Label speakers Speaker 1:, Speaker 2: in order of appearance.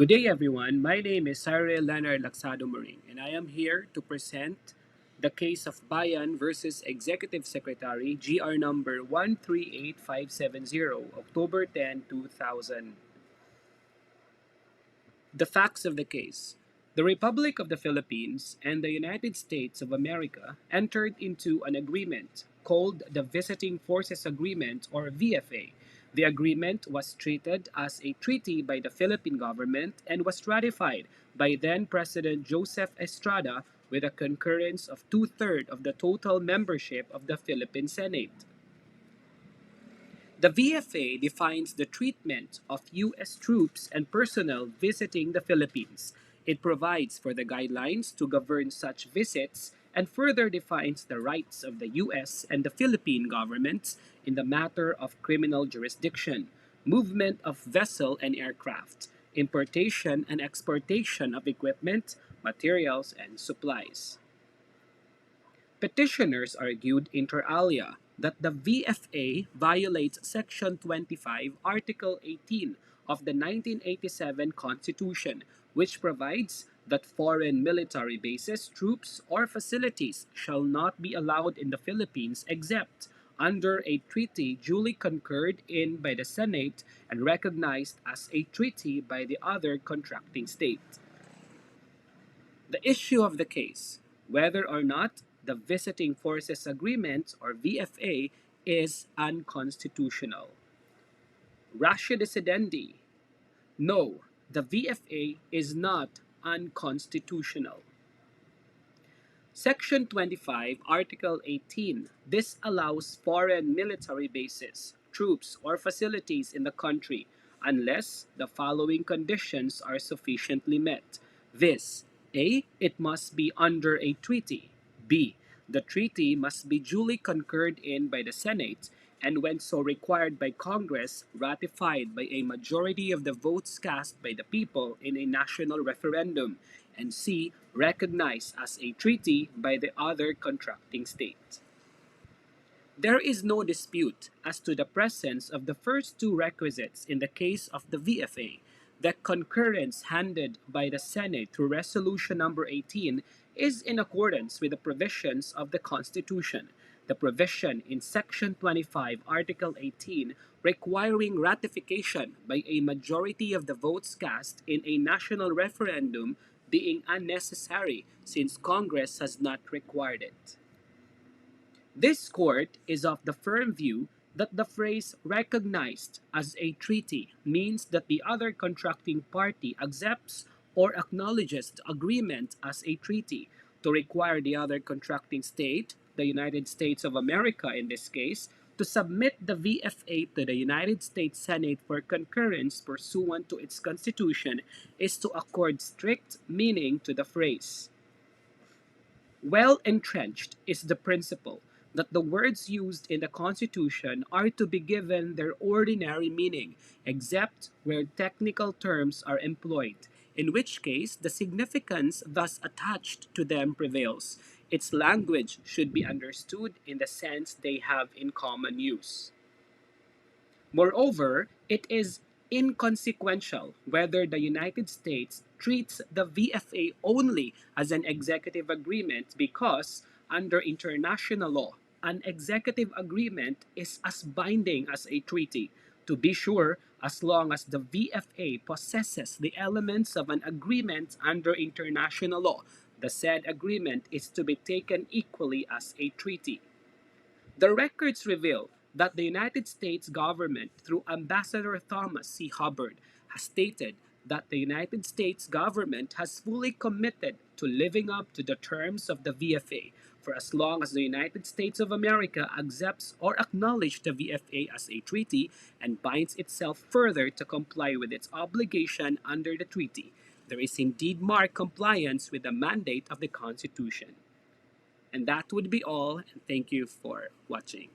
Speaker 1: Good day, everyone. My name is Cyril Leonard Laxado Moring, and I am here to present the case of Bayan versus Executive Secretary GR number 138570, October 10, 2000. The facts of the case. The Republic of the Philippines and the United States of America entered into an agreement called the Visiting Forces Agreement, or VFA. The agreement was treated as a treaty by the Philippine government and was ratified by then President Joseph Estrada with a concurrence of two-thirds of the total membership of the Philippine Senate. The VFA defines the treatment of U.S. troops and personnel visiting the Philippines. It provides for the guidelines to govern such visits and further defines the rights of the U.S. and the Philippine governments in the matter of criminal jurisdiction, movement of vessel and aircraft, importation and exportation of equipment, materials, and supplies. Petitioners argued inter alia that the VFA violates Section 25, Article 18 of the 1987 Constitution, which provides that foreign military bases, troops, or facilities shall not be allowed in the Philippines except under a treaty duly concurred in by the Senate and recognized as a treaty by the other contracting state. The issue of the case, whether or not the Visiting Forces Agreement, or VFA, is unconstitutional. Ratio decidendi. No, the VFA is not unconstitutional. Section 25, Article 18 disallows foreign military bases, troops, or facilities in the country unless the following conditions are sufficiently met, viz. A. It must be under a treaty. B. The treaty must be duly concurred in by the Senate and when so required by Congress, ratified by a majority of the votes cast by the people in a national referendum, and C. Recognized as a treaty by the other contracting state. There is no dispute as to the presence of the first two requisites in the case of the VFA. The concurrence handed by the Senate through Resolution number 18 is in accordance with the provisions of the Constitution. The provision in Section 25, Article 18, requiring ratification by a majority of the votes cast in a national referendum being unnecessary since Congress has not required it. This court is of the firm view that the phrase recognized as a treaty means that the other contracting party accepts or acknowledges the agreement as a treaty. To require the other contracting state, the United States of America in this case, to submit the VFA to the United States Senate for concurrence pursuant to its Constitution is to accord strict meaning to the phrase. Well entrenched is the principle that the words used in the Constitution are to be given their ordinary meaning, except where technical terms are employed, in which case the significance thus attached to them prevails. Its language should be understood in the sense they have in common use. Moreover, it is inconsequential whether the United States treats the VFA only as an executive agreement because, under international law, an executive agreement is as binding as a treaty. To be sure, as long as the VFA possesses the elements of an agreement under international law, the said agreement is to be taken equally as a treaty. The records reveal that the United States government, through Ambassador Thomas C. Hubbard, has stated that the United States government has fully committed to living up to the terms of the VFA for as long as the United States of America accepts or acknowledges the VFA as a treaty and binds itself further to comply with its obligation under the treaty. There is indeed marked compliance with the mandate of the Constitution. And that would be all, and thank you for watching.